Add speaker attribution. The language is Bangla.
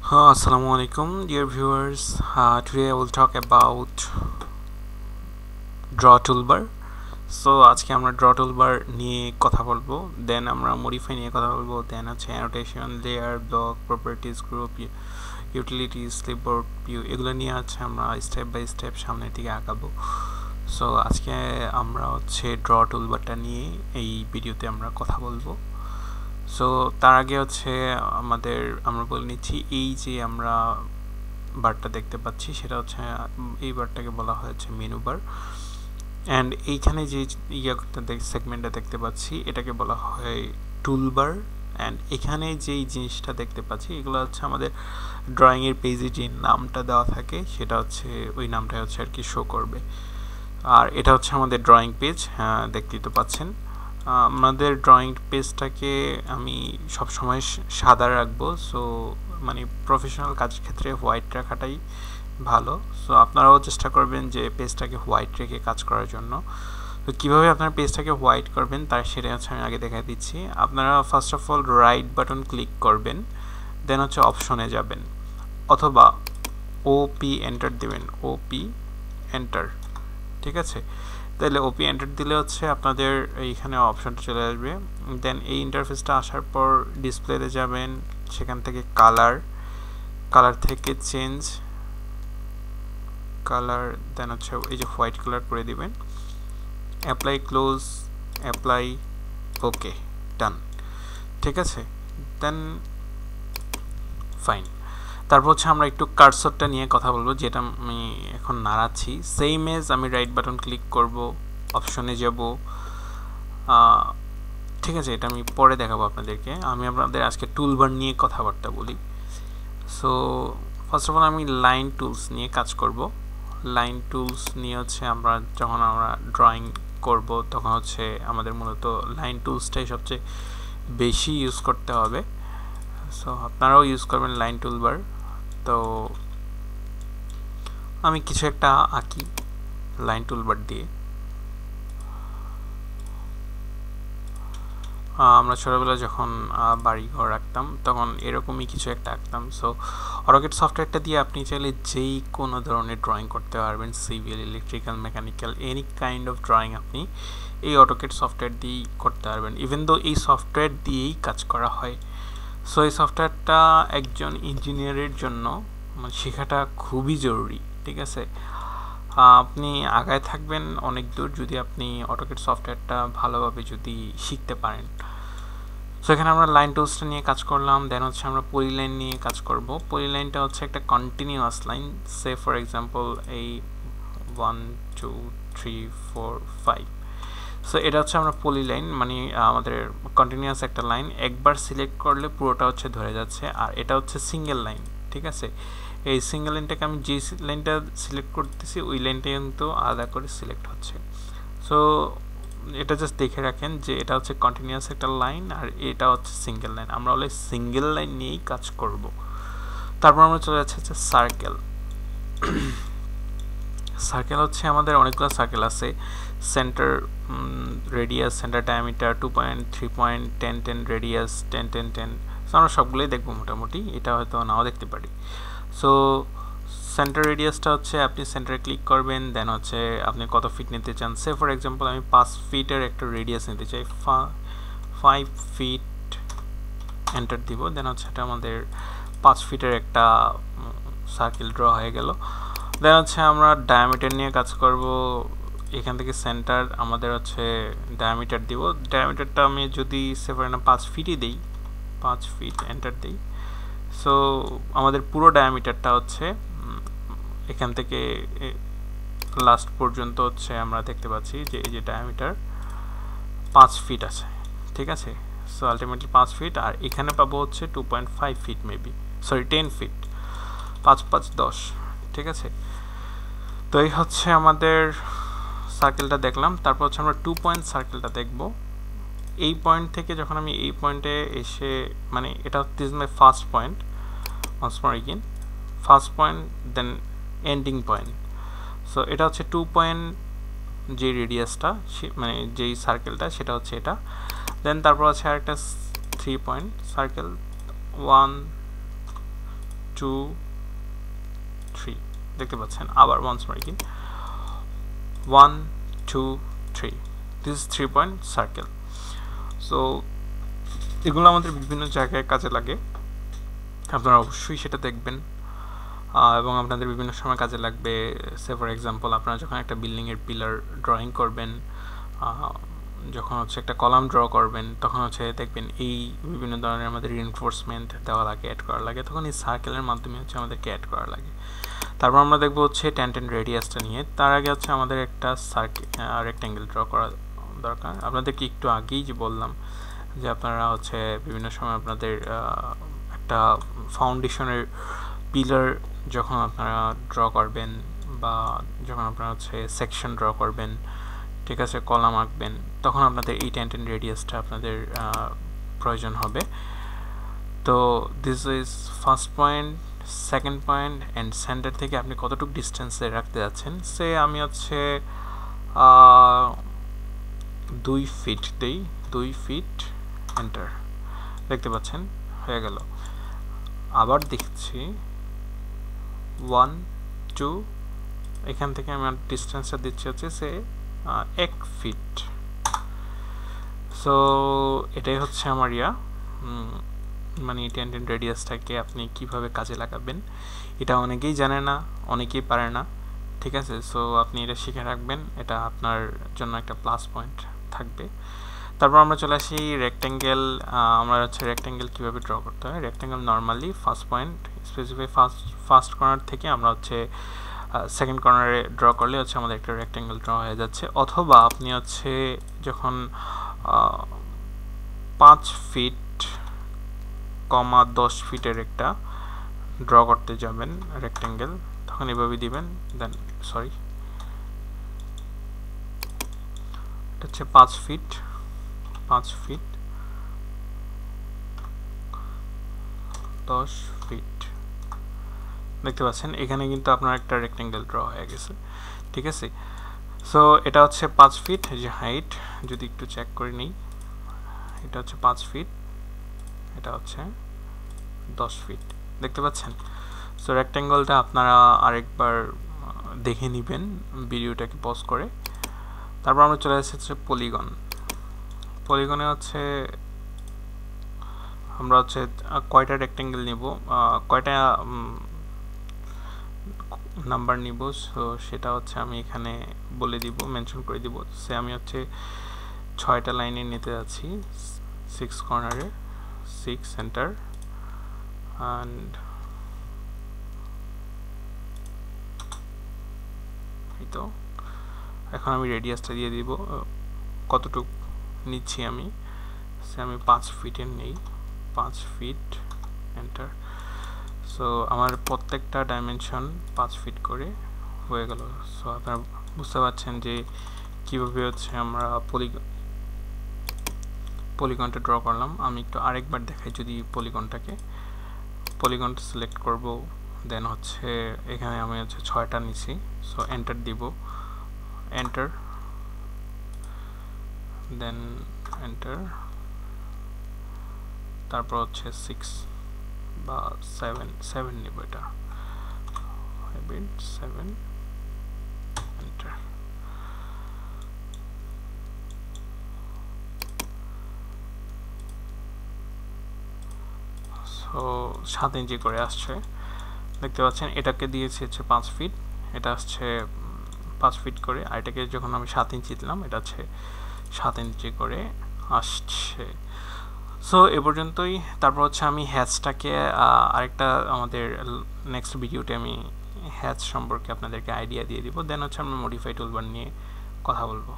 Speaker 1: Assalamualaikum dear viewers. Today I will talk about draw toolbar. So আজকে আমরা draw toolbar নিয়ে কথা বলবো, দেন আমরা modify নিয়ে কথা বলবো, দেন আছে annotation, layer, block, properties, group, utilities, clipboard, view, এগুলো নিয়ে আছে আমরা স্টেপ বাই স্টেপ সামনের দিকে আগাবো। সো আজকে আমরা হচ্ছে draw toolbarটা নিয়ে এই ভিডিওতে আমরা কথা বলবো। সো তার আগে হচ্ছে আমরা বলে নিচ্ছি, এই যে আমরা বারটা দেখতে পাচ্ছি সেটা হচ্ছে এই বারটাকে বলা হয়েছে মেনু বার, অ্যান্ড এইখানে যে সেগমেন্টটা দেখতে পাচ্ছি এটাকে বলা হয় টুলবার, অ্যান্ড এখানে যেই জিনিসটা দেখতে পাচ্ছি এগুলো হচ্ছে আমাদের ড্রয়িংয়ের পেজে যে নামটা দেওয়া থাকে সেটা হচ্ছে ওই নামটা হচ্ছে আর কি শো করবে। আর এটা হচ্ছে আমাদের ড্রয়িং পেজ, হ্যাঁ দেখতেই তো পাচ্ছেন। আমাদের ড্রয়িং পেজটাকে আমি সবসময় সাদা রাখবো, সো মানে প্রফেশনাল কাজের ক্ষেত্রে হোয়াইট রাখাটাই ভালো। সো আপনারাও চেষ্টা করবেন যে পেজটাকে হোয়াইট রেখে কাজ করার জন্য। তো কীভাবে আপনার পেজটাকে হোয়াইট করবেন তার সেটা হচ্ছে আমি আগে দেখা দিচ্ছি। আপনারা first of all right button click করবেন, দেন হচ্ছে অপশনে যাবেন, অথবা ওপি এন্টার দেবেন, ওপি এন্টার, ঠিক আছে। তাহলে ওপি এন্টার দিলে হচ্ছে আপনাদের এইখানে অপশনটা চলে আসবে। দেন এই ইন্টারফেসটা আসার পর ডিসপ্লেতে যাবেন, সেখান থেকে কালার থেকে চেঞ্জ কালার, দেন হচ্ছে এই যে হোয়াইট কালার করে দিবেন, অ্যাপ্লাই ক্লোজ, অ্যাপ্লাই, ওকে, ডান, ঠিক আছে। দেন ফাইন। তারপর হচ্ছে আমরা একটু কার্সরটা নিয়ে কথা বলবো, যেটা আমি এখন নাড়াচ্ছি। সেম এজ আমি রাইট বাটন ক্লিক করব, অপশনে যাব, ঠিক আছে। এটা আমি পরে দেখাবো আপনাদেরকে। আমি আপনাদের আজকে টুলবার নিয়ে কথাবার্তা বলি। সো ফার্স্ট অফ অল আমি লাইন টুলস নিয়ে কাজ করব। লাইন টুলস নিয়ে হচ্ছে যখন আমরা ড্রয়িং করব তখন হচ্ছে আমাদের মূলত লাইন টুলসটাই সবচেয়ে বেশি ইউজ করতে হবে। সো আপনারাও ইউজ করবেন লাইন টুলবার। তো আমি কিছু একটা আঁকি লাইন টুলবার দিয়ে। আমরা ছোটোবেলায় যখন বাড়িঘর রাখতাম তখন এরকমই কিছু একটা আঁকতাম। সো অটোক্যাড সফটওয়্যারটা দিয়ে আপনি চাইলে যেই কোনো ধরনের ড্রয়িং করতে পারবেন, civil, electrical, mechanical, any kind of drawing আপনি এই অটোক্যাড সফটওয়্যার দিয়েই করতে পারবেন। ইভেন দো এই সফটওয়্যার দিয়েই কাজ করা হয়। সো এই সফটওয়্যারটা একজন ইঞ্জিনিয়ারের জন্য শেখাটা খুবই জরুরি, ঠিক আছে। আপনি আগায় থাকবেন অনেক দূর যদি আপনি অটোক্যাড সফটওয়্যারটা ভালোভাবে যদি শিখতে পারেন। সো এখানে আমরা লাইন টুলসটা নিয়ে কাজ করলাম, দেন হচ্ছে আমরা পলিলাইন নিয়ে কাজ করব। পলিলাইনটা হচ্ছে একটা continuous line. Say for example এই 1 2 3 4 5। সো এটা হচ্ছে আমরা পলিলাইন, মানে আমাদের কন্টিনিউয়াস একটা লাইন, একবার সিলেক্ট করলে পুরোটা হচ্ছে ধরে যাচ্ছে। আর এটা হচ্ছে সিঙ্গেল লাইন, ঠিক আছে। এই সিঙ্গেল লাইনটাকে আমি যে লাইনটা সিলেক্ট করতেছি ওই লাইনটা কিন্তু আলাদা করে সিলেক্ট হচ্ছে। সো এটা জাস্ট দেখে রাখেন যে এটা হচ্ছে কন্টিনিউয়াস একটা লাইন আর এটা হচ্ছে সিঙ্গেল লাইন। আমরা হলে সিঙ্গেল লাইন নিয়েই কাজ করব। তারপর আমরা চলে যাচ্ছি হচ্ছে সার্কেল। সার্কেল হচ্ছে আমাদের অনেকগুলো সার্কেল আছে, centre radius, centre diameter, 2 point, 3 point, 10 10 radius, 10 10 10। So আমরা সবগুলোই দেখবো মোটামুটি, এটা হয়তো নাও দেখতে পারি। সো সেন্টার রেডিয়াসটা হচ্ছে আপনি সেন্টারে ক্লিক করবেন, দেন হচ্ছে আপনি কত ফিট নিতে চান। সে ফর এক্সাম্পল আমি 5 ফিটের একটা রেডিয়াস নিতে চাই, 5 ফিট, এন্টার দিব। দেন হচ্ছে এটা আমাদের 5 ফিটের একটা সার্কেল ড্র হয়ে গেল। দেন হচ্ছে আমরা ডায়ামিটার নিয়ে কাজ করব। এখান থেকে সেন্টার আমাদের হচ্ছে ডায়ামিটার দিব। ডায়ামিটারটা আমি যদি সে ফর 5 ফিটই দিই, 5 ফিট, এন্টার দিই। সো আমাদের পুরো ডায়ামিটারটা হচ্ছে এখান থেকে লাস্ট পর্যন্ত হচ্ছে আমরা দেখতে পাচ্ছি যে এই যে ডায়ামিটার 5 ফিট আছে, ঠিক আছে। সো আলটিমেটলি 5 ফিট, আর এখানে পাবো হচ্ছে 2.5 ফিট, মেবি, সরি 10 ফিট, 5 5 10, ঠিক আছে। তো এই হচ্ছে আমাদের সার্কেলটা দেখলাম। তারপর হচ্ছে আমরা 2 পয়েন্ট সার্কেলটা দেখব। এই পয়েন্ট থেকে যখন আমি এই পয়েন্টে এসে, মানে এটা this my first point, once more again, first point, then ending point. So এটা হচ্ছে 2 পয়েন্ট যে রেডিয়াসটা, মানে যেই সার্কেলটা সেটা হচ্ছে এটা। দেন তারপর আছে আরেকটা 3 পয়েন্ট সার্কেল, 1 2 3 দেখতে পাচ্ছেন আবার once more again 1 2 3 this is 3 point circle so এগুলো আমাদের বিভিন্ন জায়গায় কাজে লাগে আপনারা অবশ্যই সেটা দেখবেন এবং আপনাদের বিভিন্ন সময় কাজে লাগবে সে ফর এক্সাম্পল আপনারা যখন একটা বিল্ডিং এর পিলার ড্রয়িং করবেন যখন হচ্ছে একটা কলাম ড্র করবেন তখন হচ্ছে দেখবেন এই বিভিন্ন ধরনের আমাদের রিইনফোর্সমেন্ট দেওয়া লাগে অ্যাড করা লাগে তখন এই সার্কেলের মাধ্যমে হচ্ছে আমাদেরকে অ্যাড করা লাগে তারপর আমরা দেখবো হচ্ছে ট্যানজেন্ট রেডিয়াসটা নিয়ে তার আগে হচ্ছে আমাদের একটা রেক্ট্যাঙ্গেল ড্র করা দরকার আপনাদেরকে একটু আগেই যে বললাম যে আপনারা হচ্ছে বিভিন্ন সময় আপনাদের একটা ফাউন্ডেশনের পিলার যখন আপনারা ড্র করবেন বা যখন আপনারা হচ্ছে সেকশন ড্র করবেন ঠিক আছে কলাম আঁকবেন তখন আপনাদের এই ট্যানজেন্ট রেডিয়াসটা আপনাদের প্রয়োজন হবে তো this is first point second point and centre থেকে আপনি কতটুকু ডিস্টেন্সে রাখতে যাচ্ছেন সে আমি হচ্ছে 2 ফিট দেই 2 ফিট এন্টার দেখতে পাচ্ছেন হয়ে গেল আবার দেখছি 1 2 এখান থেকে আমি ডিস্টেন্সটা দিচ্ছি হচ্ছে সে 1 ফিট সো এটাই হচ্ছে আমার মানে ট্যানজেন্ট রেডিয়াসটাকে আপনি কিভাবে কাজে লাগাবেন এটা অনেকেই জানে না অনেকেই পারে না ঠিক আছে সো আপনি এটা শিখে রাখবেন এটা আপনার জন্য একটা প্লাস পয়েন্ট থাকবে তারপর আমরা চলে আসি রেক্ট্যাঙ্গেল আমরা হচ্ছে রেক্ট্যাঙ্গেল কিভাবে ড্র করতে হয় rectangle normally first point specify first corner থেকে আমরা হচ্ছে সেকেন্ড কর্নারে ড্র করলে হচ্ছে আমাদের একটা রেক্ট্যাঙ্গেল ড্র হয়ে যাচ্ছে অথবা আপনি হচ্ছে যখন 5 ফিট 10 ফিটের একটা ড্র করতে যাবেন রেক্ট্যাঙ্গেল তখন এভাবে দিবেন দেন সরি এটা হচ্ছে 5 ফিট 10 ফিট দেখতে পাচ্ছেন এখানে কিন্তু আপনার একটা রেক্ট্যাঙ্গেল ড্র হয়ে গেছে ঠিক আছে সো এটা হচ্ছে 5 ফিট যে হাইট যদি একটু চেক করে নিই এটা হচ্ছে 5 ফিট এটা হচ্ছে 10 ফিট দেখতে পাচ্ছেন সো রেক্ট্যাঙ্গেলটা আপনারা আরেকবার দেখে নেবেন ভিডিওটাকে পজ করে তারপর আমরা চলে এসেছি পলিগনে হচ্ছে আমরা হচ্ছে কয়টা রেক্ট্যাঙ্গেল নিব কয়টা নাম্বার নিব সো সেটা হচ্ছে আমি এখানে বলে দিব মেনশন করে দিব সে আমি হচ্ছে 6টা লাইনে নিতে যাচ্ছি 6 কর্নারে 6 সেন্টার and এই তো এখন আমি রেডিয়াসটা দিয়ে দিব কতটুকু নিচ্ছি আমি সে আমি 5 ফিটের নেই 5 ফিট এন্টার সো আমার প্রত্যেকটা ডাইমেনশন 5 ফিট করে হয়ে গেল সো আপনারা বুঝতে পারছেন যে কিভাবে হচ্ছে আমরা পলিগনটা ড্র করলাম আমি একটু আরেকবার দেখাই যদি পলিগনটা সিলেক্ট করব দেন হচ্ছে এখানে আমি হচ্ছে 6টা নিছি সো এন্টার দিব এন্টার দেন এন্টার তারপর হচ্ছে 6 বা 7 নিব এটা 7 এন্টার সো 7 ইঞ্চি করে আসছে দেখতে পাচ্ছেন এটাকে দিয়েছি হচ্ছে 5 ফিট এটা আসছে 5 ফিট করে আর এটাকে যখন আমি 7 ইঞ্চি দিলাম এটা হচ্ছে 7 ইঞ্চি করে আসছে সো এ পর্যন্তই তারপর হচ্ছে আমি হ্যাচটাকে আরেকটা আমাদের নেক্সট ভিডিওতে আমি হ্যাচ সম্পর্কে আপনাদেরকে আইডিয়া দিয়ে দিব দেন হচ্ছে আমরা মডিফাই টুলবার নিয়ে কথা বলবো